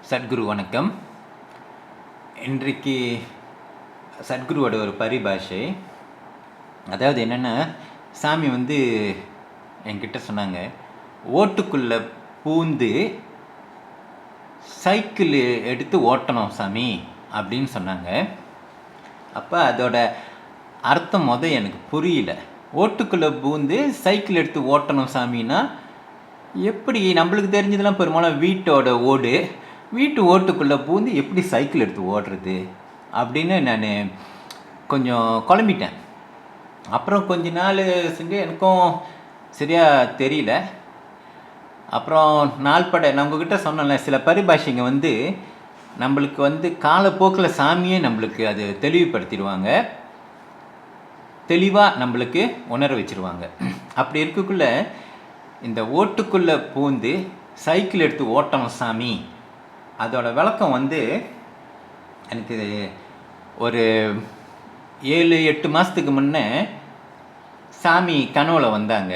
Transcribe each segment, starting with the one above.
சத்குரு வணக்கம். இன்றைக்கு சத்குருவோட ஒரு பரிபாஷை. அதாவது என்னென்னா, சாமி என்கிட்ட சொன்னாங்க, ஓட்டுக்குள்ளே பூந்து சைக்கிள் எடுத்து ஓட்டணும் சாமி அப்படின்னு சொன்னாங்க. அப்போ அதோட அர்த்தம் எனக்கு புரியல. ஓட்டுக்குள்ளே பூந்து சைக்கிள் எடுத்து ஓட்டணும் சாமின்னா எப்படி? நம்மளுக்கு தெரிஞ்சதெல்லாம் பெரும்பாலும் வீட்டு ஓட்டுக்குள்ளே பூந்து எப்படி சைக்கிள் எடுத்து ஓடுறது அப்படின்னு நான் கொஞ்சம் குழம்பிட்டேன். அப்புறம் கொஞ்ச நாள் செஞ்சு எனக்கும் சரியாக தெரியல. அப்புறம் நாள்பட நான் உங்ககிட்ட சொன்னேன்ல, சில பரிபாஷைங்க நம்மளுக்கு காலப்போக்கில் சாமியே நம்மளுக்கு அது தெளிவுபடுத்திடுவாங்க, தெளிவாக நம்மளுக்கு உணர வச்சுருவாங்க. அப்படி இருக்கக்குள்ள இந்த ஓட்டுக்குள்ளே பூந்து சைக்கிள் எடுத்து ஓட்டணும் சாமி, அதோட விளக்கம் எனக்கு ஒரு 7-8 மாதத்துக்கு முன்னே சாமி கனவுல வந்தாங்க.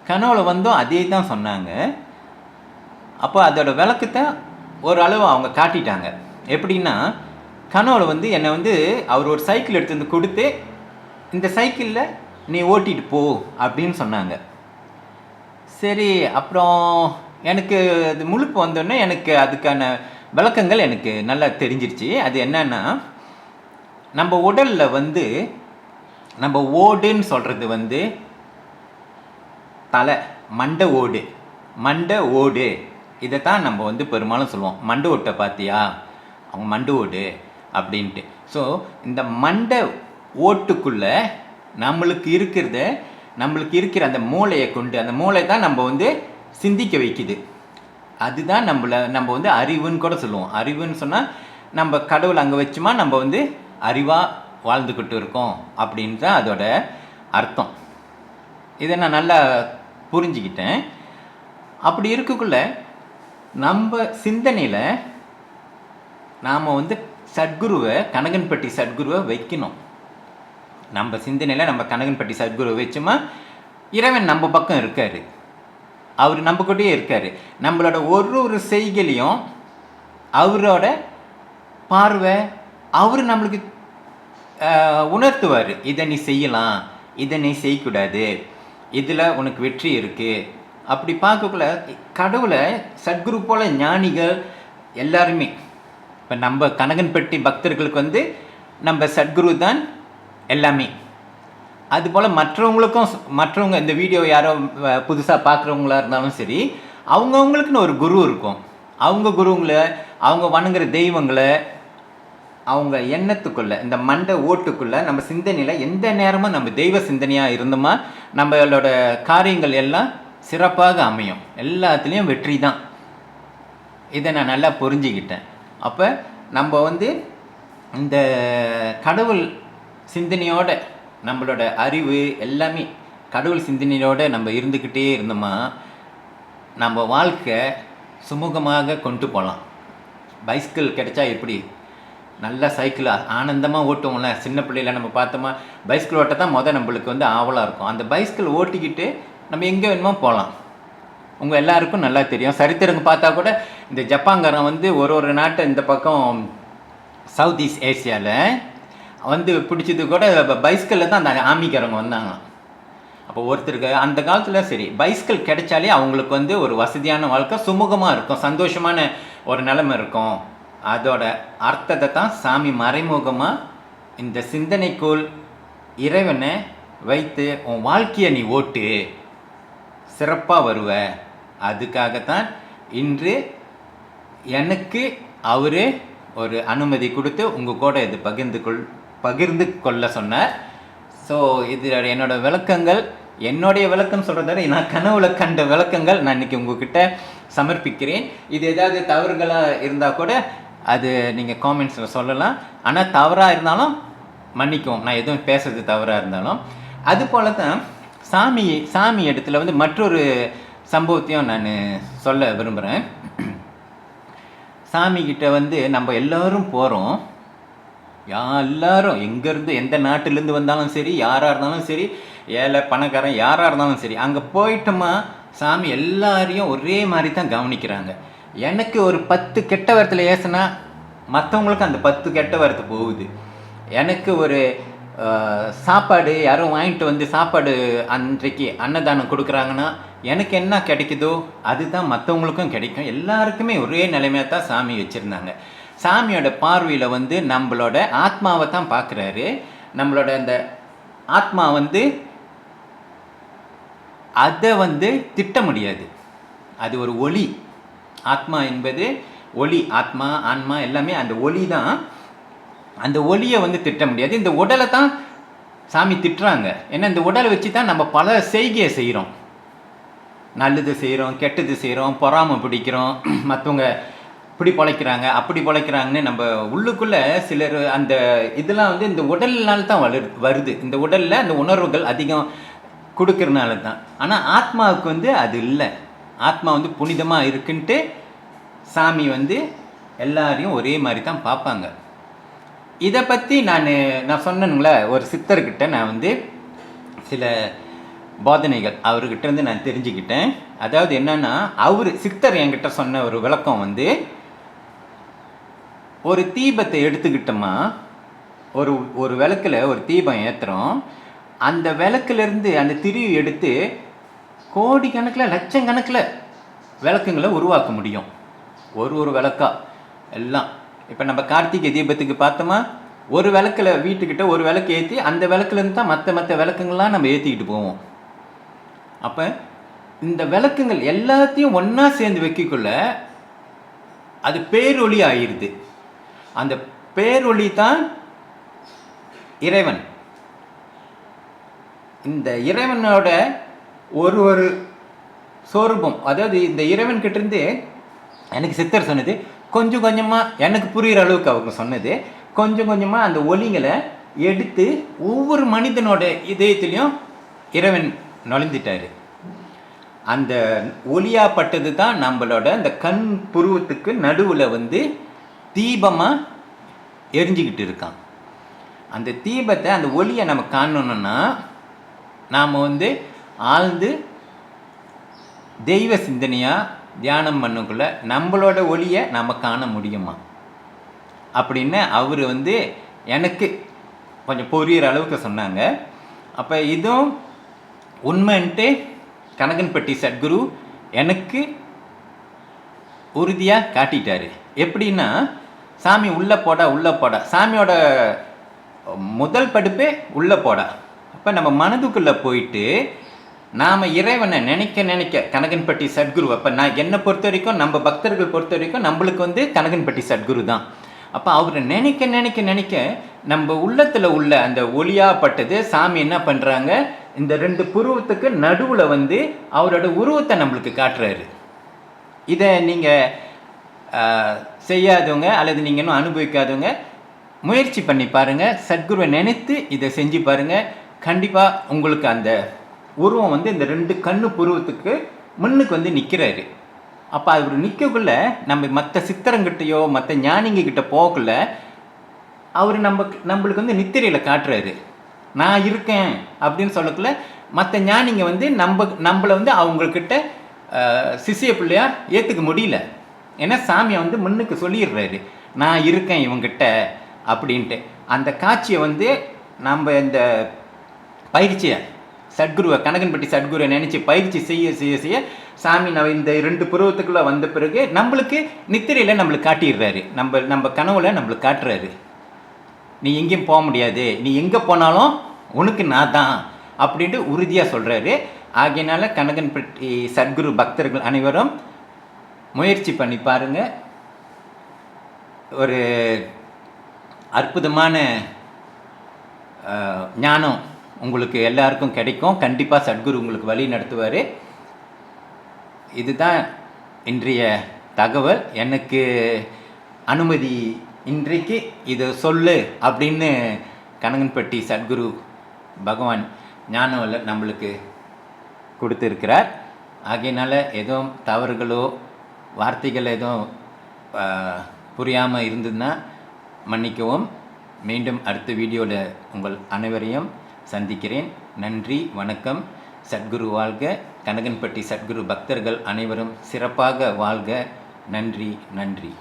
கனவுல வந்தோம் அதே தான் சொன்னாங்க. அப்போ அதோட விளக்கத்தை ஓரளவு அவங்க காட்டிட்டாங்க. எப்படின்னா, கனவுல என்னை அவர் ஒரு சைக்கிள் எடுத்து கொடுத்து, இந்த சைக்கிளில் நீ ஓட்டிகிட்டு போ அப்படின்னு சொன்னாங்க. சரி, அப்புறம் எனக்கு அது முழுப்பு வந்தோடனே எனக்கு அதுக்கான விளக்கங்கள் எனக்கு நல்லா தெரிஞ்சிருச்சு. அது என்னன்னா, நம்ம உடலில் நம்ம ஓடுன்னு சொல்கிறது தலை, மண்டை ஓடு இதை தான் நம்ம பெரும்பாலும் சொல்லுவோம். மண்டை ஓட்டை பார்த்தியா, அவங்க மண்டை ஓடு அப்படின்ட்டு. ஸோ இந்த மண்டை ஓட்டுக்குள்ளே நம்மளுக்கு இருக்கிற அந்த மூளையை கொண்டு, அந்த மூளை தான் நம்ம சிந்திக்க வைக்குது. அதுதான் நம்ம அறிவுன்னு கூட சொல்லுவோம். அறிவுன்னு சொன்னால் நம்ம கடவுள் அங்கே வச்சுமா நம்ம அறிவாக வாழ்ந்துக்கிட்டு இருக்கோம் அப்படின்னு தான் அதோட அர்த்தம். இதை நான் நல்லா புரிஞ்சுக்கிட்டேன். அப்படி இருக்கக்குள்ள நம்ம சிந்தனையில் நாம் சத்குருவை, கனகன்பட்டி சத்குருவை வைக்கணும். நம்ம சிந்தனையில் நம்ம கனகன்பட்டி சத்குருவை வச்சுமா இறைவன் நம்ம பக்கம் இருக்கார், அவர் நம்ம கூடயே இருக்கார். நம்மளோட ஒரு செய்கையிலையும் அவரோட பார்வை, அவர் நம்மளுக்கு உணர்த்துவார். இதை நீ செய்யலாம், இதை நீ செய்யக்கூடாது, இதில் உனக்கு வெற்றி இருக்குது. அப்படி பார்க்கக்குள்ள கடவுளை, சத்குரு போல் ஞானிகள் எல்லாருமே, இப்போ நம்ம கனகன்பட்டி பக்தர்களுக்கு நம்ம சத்குரு தான் எல்லாமே. அதுபோல் மற்றவங்க இந்த வீடியோ யாரோ புதுசாக பார்க்குறவங்களா இருந்தாலும் சரி, அவங்கவுங்களுக்குன்னு ஒரு குரு இருக்கும். அவங்க குருங்களை, அவங்க வணங்குற தெய்வங்களை, அவங்க எண்ணத்துக்குள்ளே, இந்த மண்டை ஓட்டுக்குள்ளே நம்ம சிந்தனையில் எந்த நேரமும் நம்ம தெய்வ சிந்தனையாக இருந்தோமா நம்மளோட காரியங்கள் எல்லாம் சிறப்பாக அமையும், எல்லாத்துலேயும் வெற்றி தான். இதை நான் நல்லா புரிஞ்சுக்கிட்டேன். அப்போ நம்ம இந்த கடவுள் சிந்தனையோட, நம்மளோட அறிவு எல்லாமே கடவுள் சிந்தனையோடு நம்ம இருந்துக்கிட்டே இருந்தோமா நம்ம வாழ்க்கை சுமூகமாக கொண்டு போகலாம். பைஸ்கிள் கிடைச்சா எப்படி நல்லா சைக்கிள் ஆனந்தமாக ஓட்டுவோம்ல. சின்ன பிள்ளையில நம்ம பார்த்தோமா, பைஸ்கிள் ஓட்ட தான் நம்மளுக்கு ஆவலாக இருக்கும். அந்த பைஸ்கிள் ஓட்டிக்கிட்டு நம்ம எங்கே வேணுமோ போகலாம். உங்கள் எல்லாருக்கும் நல்லா தெரியும், சரித்திரங்க பார்த்தா கூட இந்த ஜப்பான்காரன் ஒரு நாட்டை இந்த பக்கம் சவுத் ஈஸ்ட் ஏசியாவில் பிடிச்சது கூட பைஸ்கிளில் தான் அந்த ஆமிக்காரங்க வந்தாங்களாம். அப்போ ஒருத்தருக்கு அந்த காலத்தில் சரி பைஸ்கிள் கிடைச்சாலே அவங்களுக்கு ஒரு வசதியான வாழ்க்கை, சுமூகமாக இருக்கும், சந்தோஷமான ஒரு நிலைமை இருக்கும். அதோட அர்த்தத்தை தான் சாமி மறைமுகமாக இந்த சிந்தனைக்குள் இறைவனை வைத்து உன் வாழ்க்கையை நீ ஓட்டு, சிறப்பாக வருவ. அதுக்காகத்தான் இன்று எனக்கு அவர் ஒரு அனுமதி கொடுத்து உங்கள் கூட இது பகிர்ந்து கொள்ள சொன்னார். ஸோ இது என்னோடய விளக்கங்கள், என்னுடைய விளக்கம் சொல்கிறத நான் கனவுல கண்ட விளக்கங்கள் நான் இன்றைக்கி உங்ககிட்ட சமர்ப்பிக்கிறேன். இது ஏதாவது தவறுகளாக இருந்தால் கூட அது நீங்கள் காமெண்ட்ஸில் சொல்லலாம். ஆனால் தவறாக இருந்தாலும் மன்னிக்கும், நான் எதுவும் பேசுறது தவறாக இருந்தாலும். அதுபோல தான் சாமி இடத்துல மற்றொரு சம்பவத்தையும் நான் சொல்ல விரும்புகிறேன். சாமிக்கிட்ட நம்ம எல்லோரும் போகிறோம். எல்லாரும் எங்கேருந்து, எந்த நாட்டிலேருந்து வந்தாலும் சரி, யாராக இருந்தாலும் சரி, ஏழை பணக்காரன் யாராக இருந்தாலும் சரி, அங்கே போயிட்டோமா சாமி எல்லாரையும் ஒரே மாதிரி தான் கவனிக்கிறாங்க. எனக்கு ஒரு 10 கெட்ட வார்த்தையில் ஏசுனா மற்றவங்களுக்கு அந்த 10 கெட்ட வார்த்தை போகுது. எனக்கு ஒரு சாப்பாடு யாரும் வாங்கிட்டு வந்து சாப்பாடு அன்றைக்கு அன்னதானம் கொடுக்குறாங்கன்னா எனக்கு என்ன கிடைக்குதோ அதுதான் மற்றவங்களுக்கும் கிடைக்கும். எல்லாருக்குமே ஒரே நிலைமையாக தான் சாமி வச்சுருந்தாங்க. சாமியோட பார்வையில் வந்து நம்மளோட ஆத்மாவை தான் பார்க்குறாரு. நம்மளோட அந்த ஆத்மா வந்து அதை வந்து திட்ட முடியாது. அது ஒரு ஒளி. ஆத்மா என்பது ஒளி. ஆத்மா ஆன்மா எல்லாமே அந்த ஒளி தான். அந்த ஒளியை வந்து திட்ட முடியாது. இந்த உடலை தான் சாமி திட்டுறாங்க. ஏன்னா இந்த உடலை வச்சு தான் நம்ம பல செய்கையை செய்கிறோம். நல்லது செய்கிறோம், கெட்டது செய்கிறோம், பொறாமை பிடிக்கிறோம், மற்றவங்க இப்படி பொழைக்கிறாங்க அப்படி பொழைக்கிறாங்கன்னு நம்ம உள்ளுக்குள்ளே சிலர் அந்த இதெல்லாம் வந்து இந்த உடல்னால தான் வருது. இந்த உடலில் அந்த உணர்வுகள் அதிகம் கொடுக்கறனால தான். ஆனால் ஆத்மாவுக்கு வந்து அது இல்லை. ஆத்மா வந்து புனிதமாக இருக்குன்ட்டு சாமி வந்து எல்லாரையும் ஒரே மாதிரி தான் பார்ப்பாங்க. இதை பற்றி நான் சொன்னேனுங்களே, ஒரு சித்தர்கிட்ட நான் வந்து சில போதனைகள் அவர்கிட்ட இருந்து நான் தெரிஞ்சுக்கிட்டேன். அதாவது என்னன்னா, சித்தர் என்கிட்ட சொன்ன ஒரு விளக்கம் வந்து, ஒரு தீபத்தை எடுத்துக்கிட்டோமா, ஒரு விளக்கில் ஒரு தீபம் ஏற்றுறோம். அந்த விளக்குலேருந்து அந்த திரியை எடுத்து கோடிக்கணக்கில் லட்சக்கணக்கில் விளக்குங்களை உருவாக்க முடியும். ஒரு விளக்கா எல்லாம். இப்போ நம்ம கார்த்திகை தீபத்துக்கு பார்த்தோமா, ஒரு விளக்கில் வீட்டுக்கிட்ட ஒரு விளக்கு ஏற்றி அந்த விளக்குலேருந்து தான் மற்ற விளக்குங்கள்லாம் நம்ம ஏற்றிக்கிட்டு போவோம். அப்போ இந்த விளக்குங்கள் எல்லாத்தையும் ஒன்றா சேர்ந்து வைக்கக்குள்ள அது பேரொளி ஆயிடுது. அந்த பேரொளி தான் இறைவன். இந்த இறைவனோட ஒரு சொரூபம். அதாவது இந்த இறைவன் கிட்டேருந்து எனக்கு சித்தர் சொன்னது, கொஞ்சம் கொஞ்சமாக எனக்கு புரிகிற அளவுக்கு அவங்க சொன்னது, கொஞ்சம் கொஞ்சமாக அந்த ஒளிங்களை எடுத்து ஒவ்வொரு மனிதனோட இதயத்திலையும் இறைவன் நுழைந்துட்டார். அந்த ஒளியாப்பட்டது தான் நம்மளோட அந்த கண் புருவத்துக்கு நடுவில் வந்து தீபமாக எரிஞ்சிக்கிட்டு இருக்கான். அந்த தீபத்தை அந்த ஒளியை நம்ம காணணுன்னா நாம் வந்து ஆழ்ந்து தெய்வ சிந்தனையாக தியானம் பண்ணக்குள்ள நம்மளோட ஒளியை நம்ம காண முடியுமா அப்படின்னு அவர் வந்து எனக்கு கொஞ்சம் புரிகிற அளவுக்கு சொன்னாங்க. அப்போ இதுவும் உண்மைன்ட்டு கனகன்பட்டி சத்குரு எனக்கு உறுதியாக காட்டிட்டார். எப்படின்னா, சாமி உள்ளே போட சாமியோட முதல் படுப்பே உள்ளே போடா. அப்போ நம்ம மனதுக்குள்ளே போயிட்டு நாம் இறைவனை நினைக்க கனகன்பட்டி சத்குரு. அப்போ நான் என்னை பொறுத்த வரைக்கும், நம்ம பக்தர்கள் பொறுத்த வரைக்கும் நம்மளுக்கு வந்து கனகன்பட்டி சத்குரு தான். அப்போ அவரை நினைக்க நம்ம உள்ளத்தில் உள்ள அந்த ஒளியாப்பட்டது சாமி என்ன பண்ணுறாங்க, இந்த 2 புருவத்துக்கு நடுவில் வந்து அவரோட உருவத்தை நம்மளுக்கு காட்டுறாரு. இதை நீங்கள் செய்யாதவங்க அல்லது நீங்கள் இன்னும் அனுபவிக்காதவங்க முயற்சி பண்ணி பாருங்கள். சத்குருவை நினைத்து இதை செஞ்சு பாருங்கள். கண்டிப்பாக உங்களுக்கு அந்த உருவம் வந்து இந்த 2 கண்ணு புருவத்துக்கு முன்னுக்கு வந்து நிற்கிறாரு. அப்போ அவர் நிற்கக்குள்ள நம்ம மற்ற சித்திரங்கிட்டையோ மற்ற ஞானிங்கக்கிட்ட போகக்குள்ள அவர் நம்மளுக்கு வந்து நித்திரையில் காட்டுறாரு. நான் இருக்கேன் அப்படின்னு சொல்லக்குள்ள மற்ற ஞானிங்க வந்து நம்மளை வந்து அவங்கக்கிட்ட சிசிய பிள்ளையா ஏற்றுக்க முடியல. ஏன்னா சாமியை வந்து முன்னுக்கு சொல்லிடுறாரு, நான் இருக்கேன் இவங்கிட்ட அப்படின்ட்டு. அந்த காட்சியை வந்து நம்ம இந்த பயிற்சியை சத்குருவை கனகன்பட்டி சத்குருவை நினச்சி பயிற்சி செய்ய சாமி இந்த 2 புருவத்துக்குள்ளே வந்த பிறகு நம்மளுக்கு நித்திரையில் நம்மளுக்கு காட்டிடுறாரு. நம்ம கனவுல நம்மளுக்கு காட்டுறாரு, நீ எங்கேயும் போக முடியாது, நீ எங்கே போனாலும் உனக்கு நான் தான் அப்படின்ட்டு உறுதியாக சொல்கிறாரு. ஆகையினால கனகன்பட்டி சத்குரு பக்தர்கள் அனைவரும் முயற்சி பண்ணி பாருங்கள். ஒரு அற்புதமான ஞானம் உங்களுக்கு எல்லாருக்கும் கிடைக்கும். கண்டிப்பாக சத்குரு உங்களுக்கு வழி நடத்துவார். இதுதான் இன்றைய தகவல். எனக்கு அனுமதி இன்றைக்கு இதை சொல்லு அப்படின்னு கனகன்பட்டி சத்குரு பகவான் ஞானவல்ல நம்மளுக்கு கொடுத்துருக்கிறார். ஆகையினால எதுவும் தவறுகளோ வார்த்தைகள் எதுவும் புரியாமல் இருந்ததுன்னா மன்னிக்கவும். மீண்டும் அடுத்த வீடியோவில் உங்கள் அனைவரையும் சந்திக்கிறேன். நன்றி, வணக்கம். சத்குரு வாழ்க. கனகன்பட்டி சத்குரு பக்தர்கள் அனைவரும் சிறப்பாக வாழ்க. நன்றி நன்றி.